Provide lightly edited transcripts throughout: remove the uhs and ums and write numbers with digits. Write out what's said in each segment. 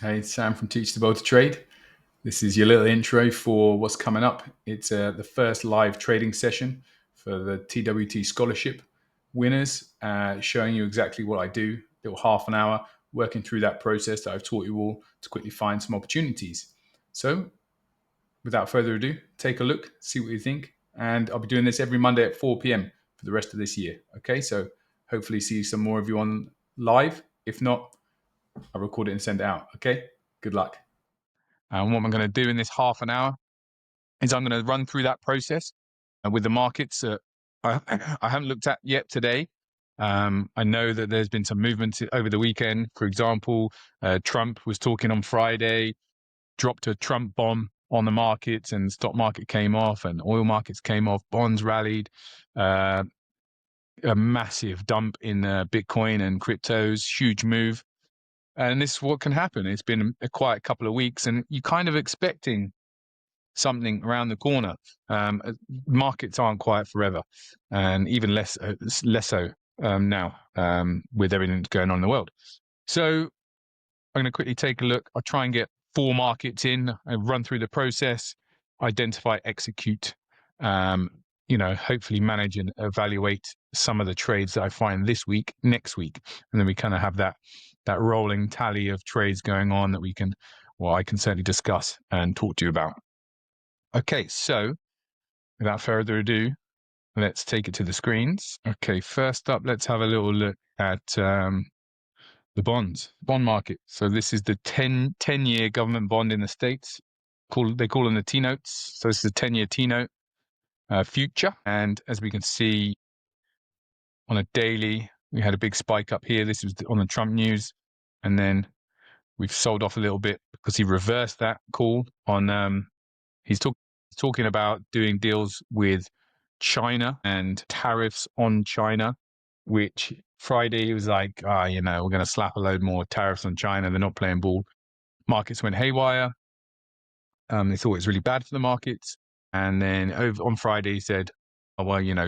Hey, it's Sam from Teach the Bold to Trade. This is your little intro for what's coming up. It's the first live trading session for the TWT scholarship winners, showing you exactly what I do. Little half an hour working through that process that I've taught you all to quickly find some opportunities. So, without further ado, take a look, see what you think, and I'll be doing this every Monday at 4 p.m. for the rest of this year. Okay, so hopefully see some more of you on live. If not, I'll record it and send it out. Okay, good luck. And what I'm going to do in this half an hour is I'm going to run through that process with the markets I haven't looked at yet today. I know that there's been some movement over the weekend. For example, Trump was talking on Friday, dropped a Trump bomb on the markets, and the stock market came off and oil markets came off, bonds rallied, a massive dump in Bitcoin and cryptos, huge move. And this is what can happen. It's been a quiet couple of weeks and you're kind of expecting something around the corner. Markets aren't quiet forever, and even less so now with everything that's going on in the world. So I'm going to quickly take a look. I'll try and get 4 markets in and run through the process, identify, execute, hopefully manage and evaluate some of the trades that I find this week, next week. And then we kind of have that rolling tally of trades going on that I can certainly discuss and talk to you about. Okay, so without further ado, let's take it to the screens. Okay, first up, let's have a little look at the bond market. So this is the 10-year government bond in the States. They call them the T-notes. So this is a 10-year T-note future. And as we can see on a daily, we had a big spike up here. This was on the Trump news. And then we've sold off a little bit because he reversed that call on he's talking about doing deals with China and tariffs on China, which Friday he was like, we're going to slap a load more tariffs on China. They're not playing ball. Markets went haywire. They thought it was really bad for the markets. And then on Friday he said,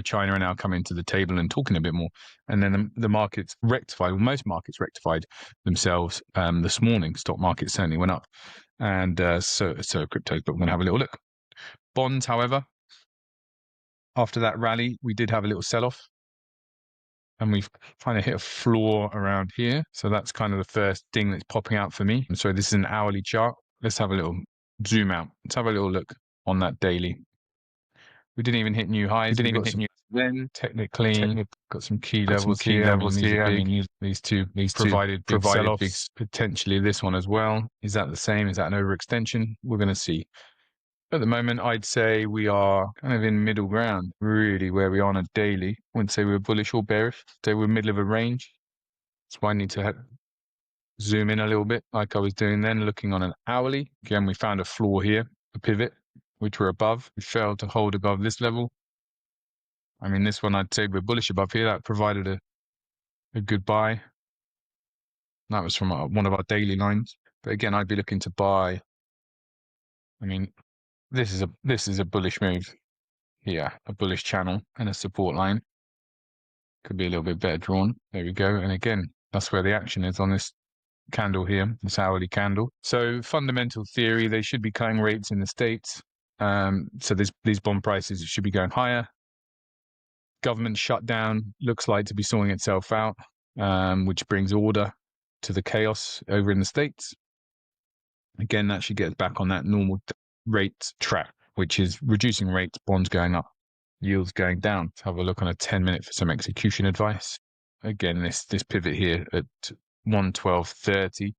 China are now coming to the table and talking a bit more. And then the markets rectified, most markets rectified themselves this morning. Stock market certainly went up. And so cryptos, but we're going to have a little look. Bonds, however, after that rally, we did have a little sell-off. And we've kind of hit a floor around here. So that's kind of the first thing that's popping out for me. And so this is an hourly chart. Let's have a little zoom out. Let's have a little look on that daily. We didn't even hit new highs. Then technically got some key levels here. These two provided big sell-offs. Potentially this one as well. Is that the same? Is that an overextension? We're going to see. At the moment, I'd say we are kind of in middle ground, really, where we are on a daily. Wouldn't say we're bullish or bearish. Say we're middle of a range. That's why I need to zoom in a little bit, like I was doing then, looking on an hourly. Again, we found a floor here, a pivot, which we're above. We failed to hold above this level. I mean, this one, I'd say we're bullish above here. That provided a good buy. That was from one of our daily lines. But again, I'd be looking to buy. I mean, this is a bullish move. Yeah, a bullish channel and a support line. Could be a little bit better drawn. There we go. And again, that's where the action is on this candle here, this hourly candle. So fundamental theory, they should be cutting rates in the States. So these bond prices should be going higher. Government shutdown looks like to be sorting itself out, which brings order to the chaos over in the States. Again, that should get us back on that normal rate track, which is reducing rates, bonds going up, yields going down. Let's have a look on a 10-minute for some execution advice. Again, this pivot here at 112.30,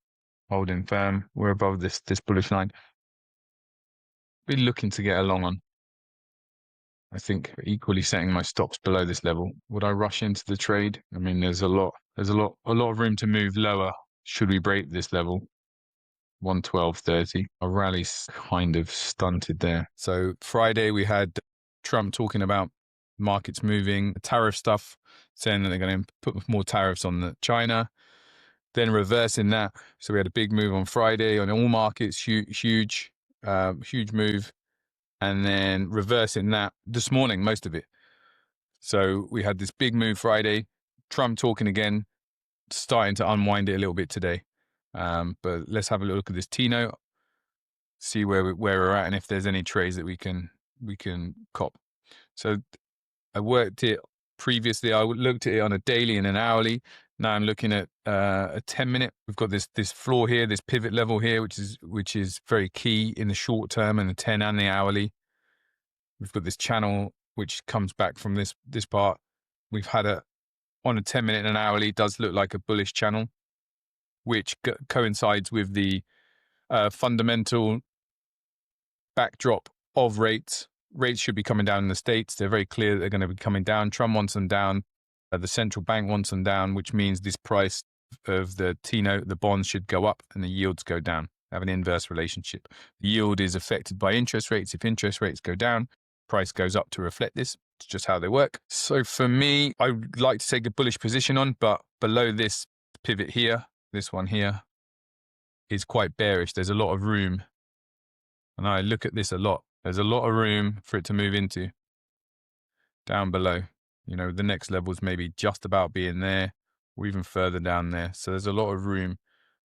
holding firm. We're above this bullish line. Be looking to get along on. I think equally setting my stops below this level. Would I rush into the trade? I mean, there's a lot of room to move lower should we break this level. 112.30. Our rally's kind of stunted there. So Friday we had Trump talking about markets moving, tariff stuff, saying that they're going to put more tariffs on China, then reversing that. So we had a big move on Friday on all markets, huge move, and then reversing that this morning, most of it. So we had this big move Friday, Trump talking again, starting to unwind it a little bit today. But let's have a look at this T-note, see where we're at, and if there's any trades that we can cop. So I worked it previously. I looked at it on a daily and an hourly. Now I'm looking at a 10-minute. We've got this floor here, this pivot level here, which is very key in the short term and the 10 and the hourly. We've got this channel which comes back from this part. We've had on a 10-minute and an hourly, does look like a bullish channel, which coincides with the fundamental backdrop of rates. Rates should be coming down in the States. They're very clear that they're going to be coming down. Trump wants them down. The central bank wants them down, which means this price of the T-note, the bonds should go up and the yields go down. Have an inverse relationship. The yield is affected by interest rates. If interest rates go down, price goes up to reflect this. It's just how they work. So for me, I would like to take a bullish position on, but below this pivot here, this one here, is quite bearish. There's a lot of room. And I look at this a lot. There's a lot of room for it to move into down below. You know, the next level is maybe just about being there or even further down there. So there's a lot of room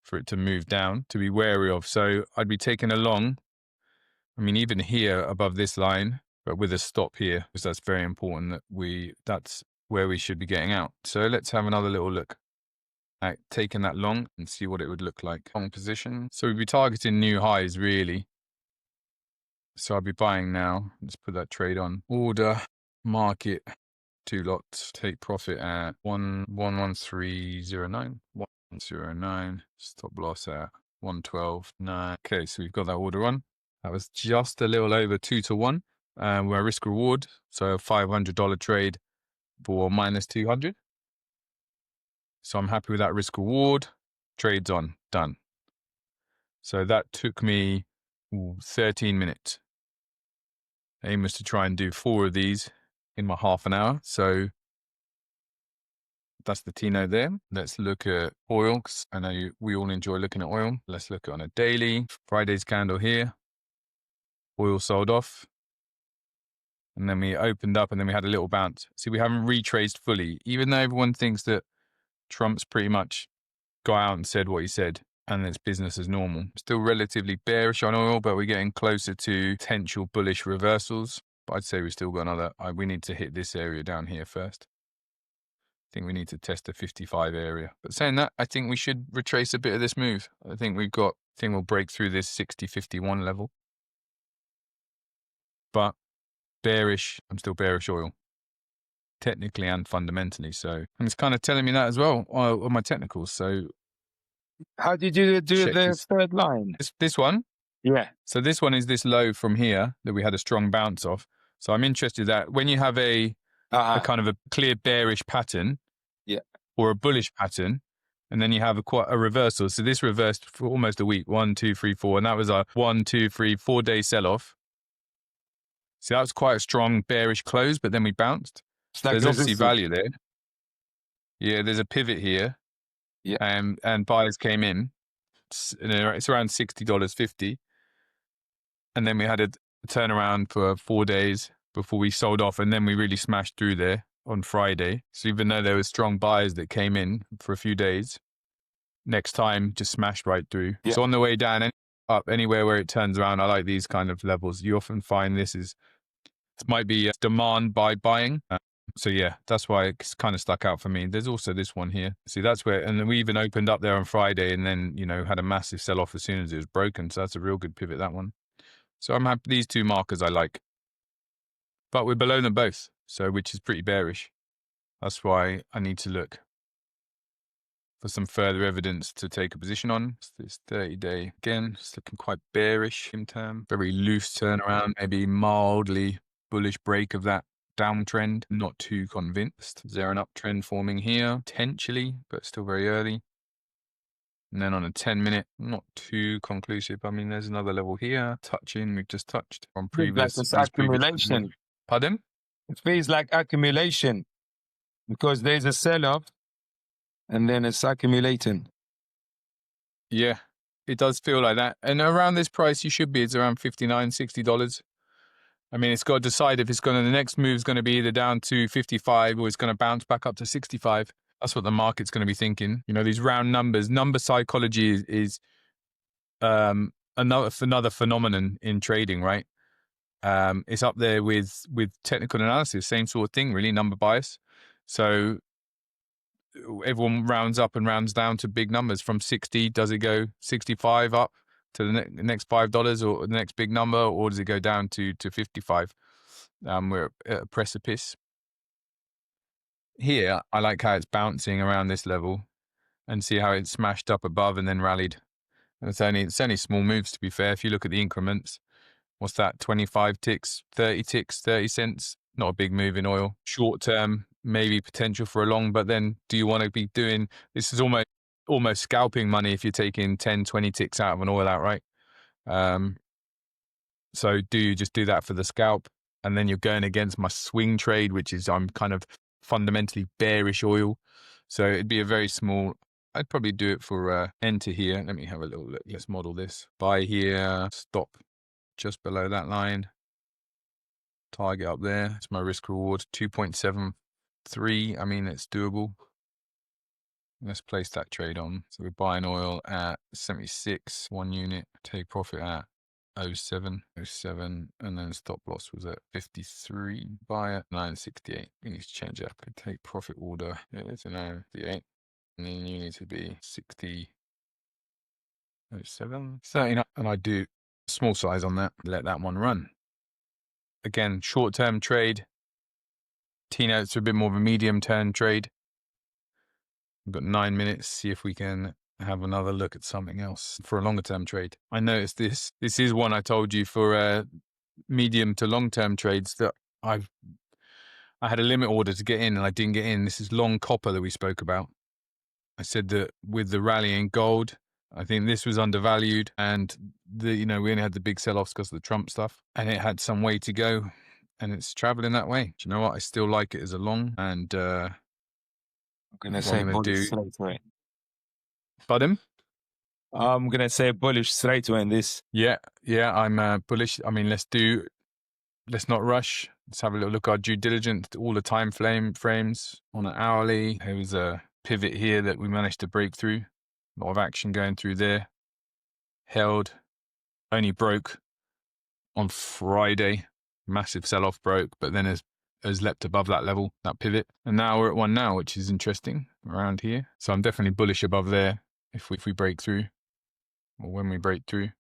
for it to move down to be wary of. So I'd be taking a long. I mean, even here above this line, but with a stop here, because that's very important that that's where we should be getting out. So let's have another little look at taking that long and see what it would look like. Long position. So we'd be targeting new highs really. So I'll be buying now. Let's put that trade on. Order, market, 2 lots. Take profit at 11309. 109. Stop loss at 112.9. Okay, so we've got that order on. That was just a little over 2 to 1. We're risk reward. So a $500 trade for minus 200. So I'm happy with that risk reward. Trades on. Done. So that took me 13 minutes. Aim was to try and do 4 of these in my half an hour. So that's the T-note there. Let's look at oil, because I know we all enjoy looking at oil. Let's look at on a daily. Friday's candle here. Oil sold off. And then we opened up and then we had a little bounce. See, we haven't retraced fully, even though everyone thinks that Trump's pretty much got out and said what he said. And it's business as normal. Still relatively bearish on oil, but we're getting closer to potential bullish reversals. But I'd say we've still got another. We need to hit this area down here first. I think we need to test the 55 area. But saying that, I think we should retrace a bit of this move. I think we'll break through this 60-51 level. But bearish, I'm still bearish oil. Technically and fundamentally. So, and it's kind of telling me that as well on my technicals. So, how did you do the third line? This one? Yeah. So this one is this low from here that we had a strong bounce off. So I'm interested that when you have a kind of a clear bearish pattern, or a bullish pattern, and then you have a reversal. So this reversed for almost a week, 1, 2, 3, 4, and that was a 1, 2, 3, 4 day sell-off. So that was quite a strong bearish close, but then we bounced. So there's obviously value there. Yeah, there's a pivot here. Yeah. And buyers came in. It's around $60.50. And then we had a turnaround for 4 days before we sold off. And then we really smashed through there on Friday. So even though there were strong buyers that came in for a few days, next time just smashed right through. Yeah. So on the way down and up, anywhere where it turns around, I like these kind of levels. You often find this might be demand by buying. So yeah, that's why it's kind of stuck out for me. There's also this one here. See, that's where, and then we even opened up there on Friday and then, had a massive sell-off as soon as it was broken. So that's a real good pivot, that one. So I'm happy. These 2 markers I like. But we're below them both, which is pretty bearish. That's why I need to look for some further evidence to take a position on. So this 30-day, again, it's looking quite bearish in term. Very loose turnaround, maybe mildly bullish break of that downtrend. Not too convinced. Is there an uptrend forming here? Potentially, but still very early. And then on a 10-minute, not too conclusive. I mean, there's another level here. Touching, we've just touched on previous. It's like accumulation. Pardon? It feels like accumulation because there's a sell-off and then it's accumulating. Yeah, it does feel like that. And around this price, it's around $59, $60. I mean, it's got to decide if the next move is going to be either down to 55 or it's going to bounce back up to 65. That's what the market's going to be thinking. You know, these round numbers, number psychology is another phenomenon in trading, right? It's up there with technical analysis, same sort of thing, really, number bias. So everyone rounds up and rounds down to big numbers. From 60, does it go 65 up to the next $5 or the next big number, or does it go down to 55? We're at a precipice. Here, I like how it's bouncing around this level and see how it smashed up above and then rallied. And it's only small moves, to be fair. If you look at the increments, what's that? 25 ticks, 30 ticks, 30 cents. Not a big move in oil. Short term, maybe potential for a long, but then do you want to be doing this? Is almost scalping money if you're taking 10, 20 ticks out of an oil outright. So do you just do that for the scalp? And then you're going against my swing trade, which is I'm kind of fundamentally bearish oil. So it'd be a very small, I'd probably do it for enter here. Let me have a little look. Let's model this. Buy here, stop just below that line. Target up there. It's my risk reward, 2.73. I mean, it's doable. Let's place that trade on. So we're buying oil at 76, 1 unit, take profit at 07, and then stop loss was at 53, buy at 968. We need to change that. Could take profit order. Yeah, it's an 98. And then you need to be 60, 07, 39. And I do small size on that, let that one run. Again, short-term trade. T-notes are a bit more of a medium-term trade. We've got 9 minutes. See if we can have another look at something else for a longer-term trade. I noticed this. This is one I told you for medium to long-term trades that I had a limit order to get in and I didn't get in. This is long copper that we spoke about. I said that with the rally in gold, I think this was undervalued, and we only had the big sell-offs because of the Trump stuff, and it had some way to go, and it's traveling that way. Do you know what? I still like it as a long, and I'm gonna say bullish straight away. Pardon? I'm gonna say bullish straight away in this. Yeah, I'm bullish. I mean, let's not rush. Let's have a little look at our due diligence, all the time frames on an hourly. There was a pivot here that we managed to break through. A lot of action going through there. Held, only broke on Friday. Massive sell-off broke, but then has leapt above that level, that pivot. And now we're at one now, which is interesting around here. So I'm definitely bullish above there if we break through, or when we break through.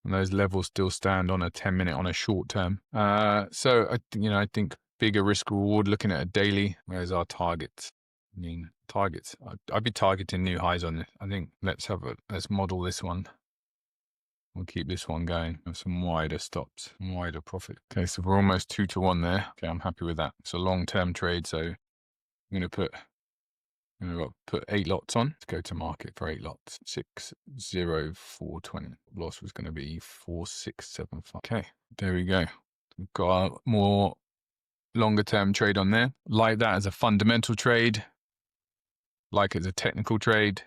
And those levels still stand on a 10-minute on a short term. So I think bigger risk reward. Looking at a daily, where's our targets? I mean, targets. I'd be targeting new highs on this. I think let's model this one. We'll keep this one going with some wider stops, wider profit. Okay, so we're almost 2-1 there. Okay, I'm happy with that. It's a long-term trade, so I'm going to put 8 lots on. Let's go to market for 8 lots. 60420. Loss was going to be 4675. Okay, there we go. We've got a more longer term trade on there. Like that as a fundamental trade. Like it as a technical trade.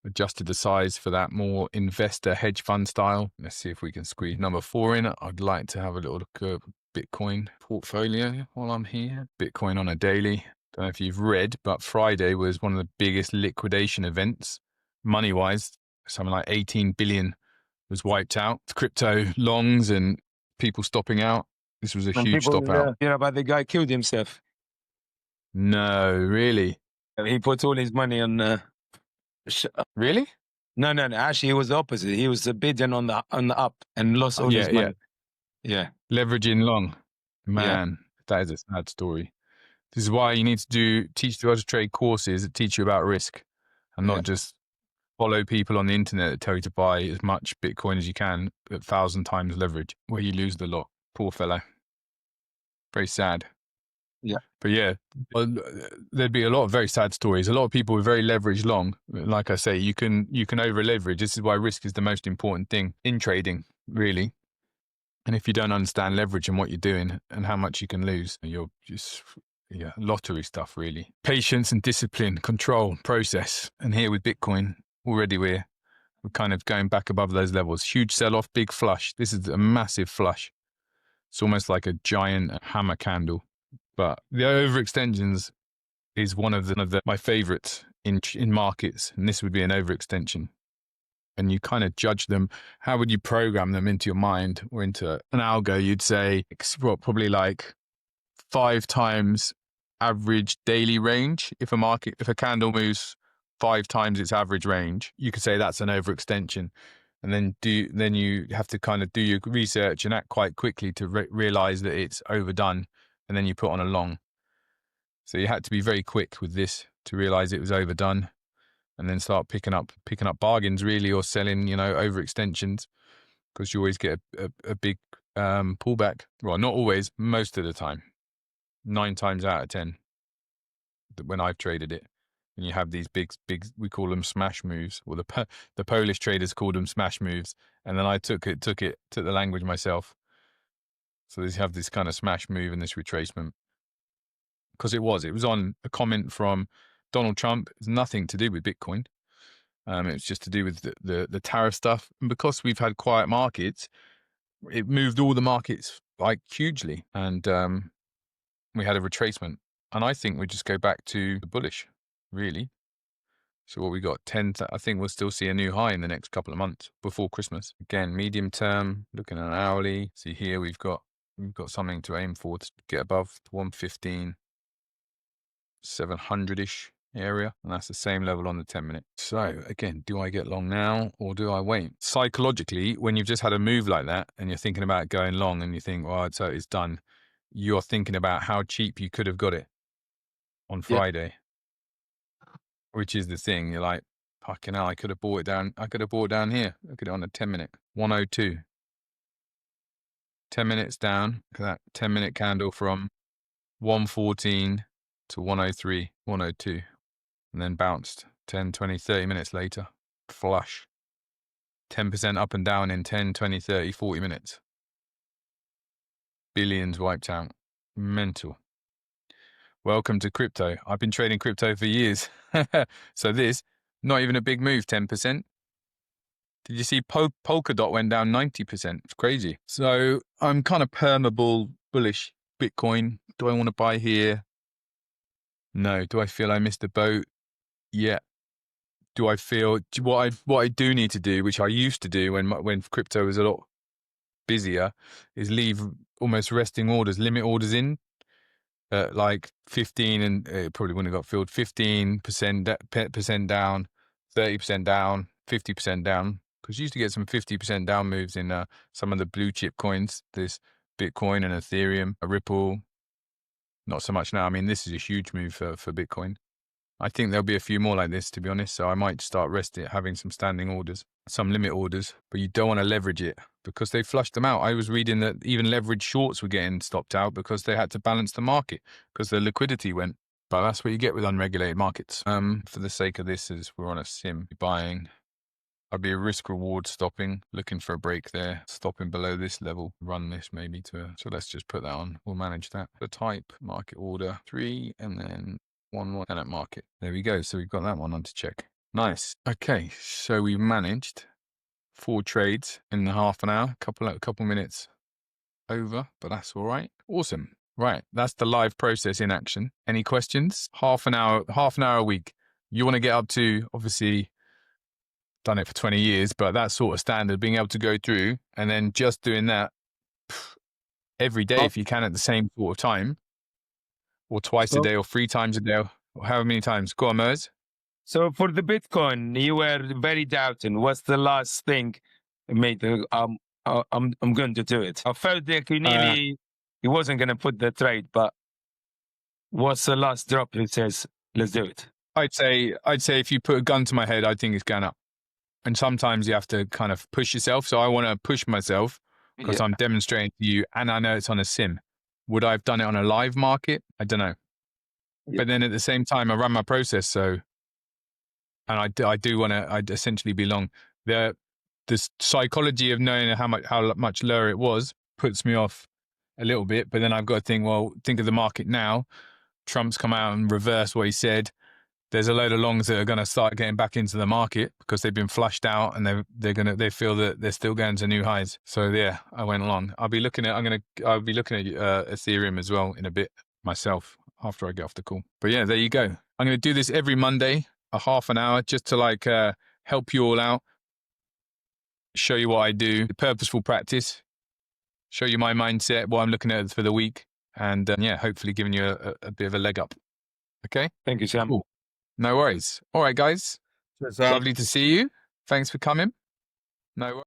Adjusted the size for that more investor hedge fund style. Let's see if we can squeeze number 4 in. I'd like to have a little look at Bitcoin portfolio while I'm here. Bitcoin on a daily. Don't know if you've read, but Friday was one of the biggest liquidation events, money-wise. Something like 18 billion was wiped out. Crypto longs and people stopping out. This was a huge stop out. But the guy killed himself. No, really? He put all his money on... Really? No. Actually, it was the opposite. He was bidding on the up and lost all his money. Yeah. Leveraging long. Man, that is a sad story. This is why you need to teach you how to trade courses that teach you about risk and not just follow people on the internet that tell you to buy as much Bitcoin as you can at 1,000 times leverage, where you lose the lot. Poor fellow. Very sad. Yeah. But there'd be a lot of very sad stories. A lot of people with very leveraged long. Like I say, you can over leverage. This is why risk is the most important thing in trading, really. And if you don't understand leverage and what you're doing and how much you can lose, you're just... lottery stuff, really. Patience and discipline, control, process. And here with Bitcoin, already we're kind of going back above those levels. Huge sell-off, big flush. This is a massive flush. It's almost like a giant hammer candle. But the overextensions is one of my favorites in markets, and this would be an overextension. And you kind of judge them. How would you program them into your mind or into an algo? You'd say probably like 5 times average daily range. If a candle moves 5 times its average range, you could say that's an overextension. And then you have to kind of do your research and act quite quickly to realize that it's overdone, and then you put on a long. So you had to be very quick with this to realize it was overdone, and then start picking up bargains really, or selling, overextensions, because you always get a big pullback. Well, not always, most of the time, 9 times out of 10 when I've traded it. And you have these big, we call them smash moves, or the Polish traders called them smash moves. And then I took the language myself. So you have this kind of smash move and this retracement. Because it was on a comment from Donald Trump. It's nothing to do with Bitcoin. It's just to do with the tariff stuff. And because we've had quiet markets, it moved all the markets like hugely. And we had a retracement. And I think we just go back to the bullish, really. So what we got, I think we'll still see a new high in the next couple of months before Christmas. Again, medium term, looking at an hourly. See here, we've got something to aim for to get above 115, 700-ish area. And that's the same level on the 10-minute. So again, do I get long now or do I wait? Psychologically, when you've just had a move like that and you're thinking about going long and you think, well, so it's done, you're thinking about how cheap you could have got it on Friday. Yeah. Which is the thing. You're like, fucking hell, I could have bought it down. I could have bought it down here. Look at it on the 10-minute. 102. 10 minutes down. Look at that 10-minute candle from 114 to 103, 102. And then bounced 10, 20, 30 minutes later. Flush. 10% up and down in 10, 20, 30, 40 minutes. Billions wiped out. Mental. Welcome to crypto. I've been trading crypto for years. So this, not even a big move, 10%. Did you see Polkadot went down 90%? It's crazy. So I'm kind of perma-bull bullish Bitcoin. Do I want to buy here? No. Do I feel I missed the boat? Yeah. Do I feel what I do need to do, which I used to do when crypto was a lot busier, is leave almost resting orders, limit orders in. Like 15, and it probably wouldn't have got filled. 15% down, 30% down, 50% down. Because you used to get some 50% down moves in some of the blue chip coins. This Bitcoin and Ethereum, a Ripple. Not so much now. I mean, this is a huge move for Bitcoin. I think there'll be a few more like this, to be honest. So I might start having some standing orders, some limit orders, but you don't want to leverage it because they flushed them out. I was reading that even leverage shorts were getting stopped out because they had to balance the market because the liquidity went. But that's what you get with unregulated markets. For the sake of this, as we're on a sim buying, I'd be a risk reward stopping, looking for a break there, stopping below this level, run this maybe so let's just put that on. We'll manage that. The type, market order 3, and then 1 more and at market. There we go. So we've got that one on to check. Nice. Okay. So we managed 4 trades in the half an hour, couple minutes over, but that's all right. Awesome. Right. That's the live process in action. Any questions? Half an hour a week. You want to get up to, obviously, done it for 20 years, but that's sort of standard, being able to go through and then just doing that every day if you can at the same sort of time, or twice a day or 3 times a day, or however many times. Go on, Mers. So for the Bitcoin, you were very doubting. What's the last thing that made I'm going to do it? I felt like he wasn't going to put the trade, but what's the last drop that says, let's do it? I'd say if you put a gun to my head, I think it's going up. And sometimes you have to kind of push yourself. So I want to push myself because I'm demonstrating to you, and I know it's on a sim. Would I have done it on a live market? I don't know. Yeah. But then at the same time, I run my process. So, and I do want to, I'd essentially be long. The psychology of knowing how much lower it was puts me off a little bit. But then I've got to think, well, think of the market now. Trump's come out and reversed what he said. There's a load of longs that are going to start getting back into the market because they've been flushed out, and they feel that they're still going to new highs. So yeah, I went long. I'll be looking at Ethereum as well in a bit myself. after I get off the call. But yeah, there you go. I'm going to do this every Monday, a half an hour, just to like help you all out, show you what I do, the purposeful practice, show you my mindset, what I'm looking at for the week, and yeah, hopefully giving you a bit of a leg up. Okay? Thank you, Sam. Cool. No worries. All right, guys. Cheers, Sam. Lovely to see you. Thanks for coming. No worries.